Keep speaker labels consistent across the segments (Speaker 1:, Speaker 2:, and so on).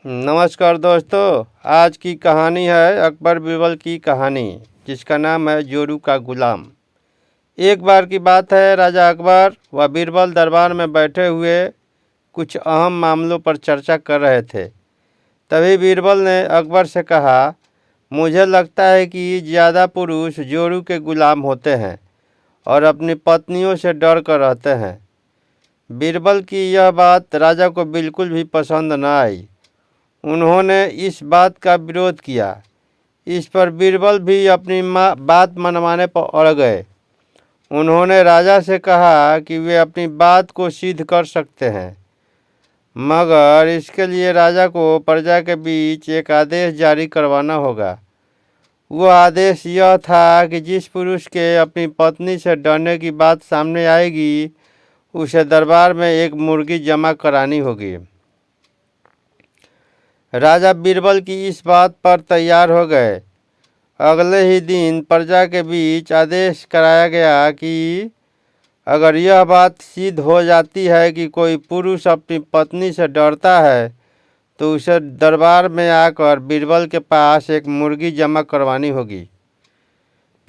Speaker 1: नमस्कार दोस्तों, आज की कहानी है अकबर बीरबल की कहानी, जिसका नाम है जोरू का गुलाम। एक बार की बात है, राजा अकबर व बीरबल दरबार में बैठे हुए कुछ अहम मामलों पर चर्चा कर रहे थे। तभी बीरबल ने अकबर से कहा, मुझे लगता है कि ज़्यादा पुरुष जोरू के गुलाम होते हैं और अपनी पत्नियों से डर कर रहते हैं। बीरबल की यह बात राजा को बिल्कुल भी पसंद न आई। उन्होंने इस बात का विरोध किया। इस पर बीरबल भी अपनी बात मनवाने पर अड़ गए। उन्होंने राजा से कहा कि वे अपनी बात को सिद्ध कर सकते हैं, मगर इसके लिए राजा को प्रजा के बीच एक आदेश जारी करवाना होगा। वह आदेश यह था कि जिस पुरुष के अपनी पत्नी से डरने की बात सामने आएगी, उसे दरबार में एक मुर्गी जमा करानी होगी। राजा बीरबल की इस बात पर तैयार हो गए। अगले ही दिन प्रजा के बीच आदेश कराया गया कि अगर यह बात सिद्ध हो जाती है कि कोई पुरुष अपनी पत्नी से डरता है, तो उसे दरबार में आकर बीरबल के पास एक मुर्गी जमा करवानी होगी।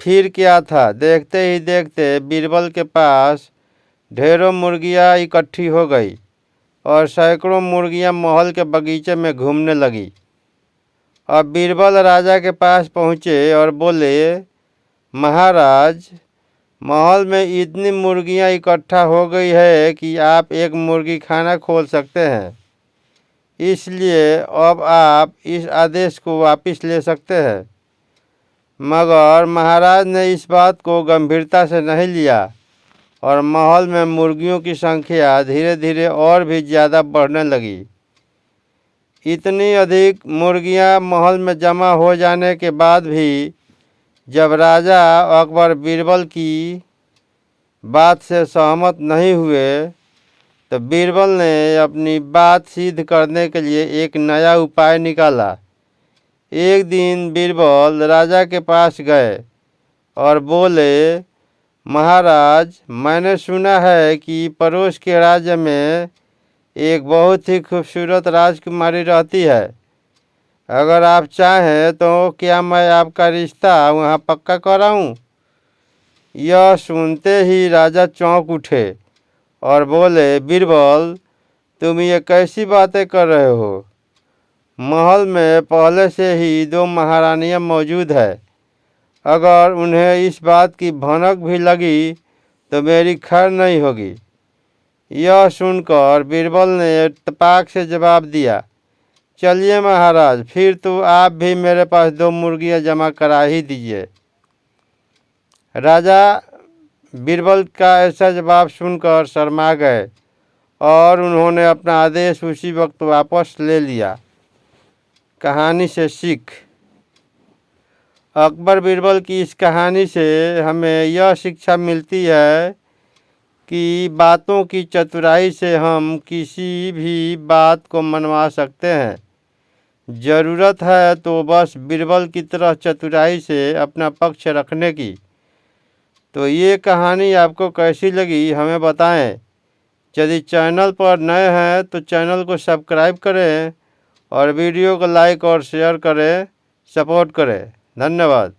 Speaker 1: फिर क्या था, देखते ही देखते बीरबल के पास ढेरों मुर्गियां इकट्ठी हो गई और सैकड़ों मुर्गियां महल के बगीचे में घूमने लगी। अब बीरबल राजा के पास पहुँचे और बोले, महाराज, महल में इतनी मुर्गियां इकट्ठा हो गई है कि आप एक मुर्गी खाना खोल सकते हैं। इसलिए अब आप इस आदेश को वापस ले सकते हैं। मगर महाराज ने इस बात को गंभीरता से नहीं लिया और महल में मुर्गियों की संख्या धीरे धीरे और भी ज़्यादा बढ़ने लगी। इतनी अधिक मुर्गियां महल में जमा हो जाने के बाद भी जब राजा अकबर बीरबल की बात से सहमत नहीं हुए, तो बीरबल ने अपनी बात सिद्ध करने के लिए एक नया उपाय निकाला। एक दिन बीरबल राजा के पास गए और बोले, महाराज, मैंने सुना है कि पड़ोस के राज्य में एक बहुत ही खूबसूरत राजकुमारी रहती है। अगर आप चाहें तो क्या मैं आपका रिश्ता वहां पक्का कराऊं? यह सुनते ही राजा चौंक उठे और बोले, बीरबल, तुम ये कैसी बातें कर रहे हो? महल में पहले से ही 2 महारानियां मौजूद है। अगर उन्हें इस बात की भनक भी लगी तो मेरी खैर नहीं होगी। यह सुनकर बीरबल ने तपाक से जवाब दिया, चलिए महाराज, फिर तो आप भी मेरे पास 2 मुर्गियां जमा करा ही दीजिए। राजा बीरबल का ऐसा जवाब सुनकर शर्मा गए और उन्होंने अपना आदेश उसी वक्त वापस ले लिया। कहानी से सीख। अकबर बीरबल की इस कहानी से हमें यह शिक्षा मिलती है कि बातों की चतुराई से हम किसी भी बात को मनवा सकते हैं। ज़रूरत है तो बस बीरबल की तरह चतुराई से अपना पक्ष रखने की। तो ये कहानी आपको कैसी लगी हमें बताएं। यदि चैनल पर नए हैं तो चैनल को सब्सक्राइब करें और वीडियो को लाइक और शेयर करें, सपोर्ट करें। धन्यवाद।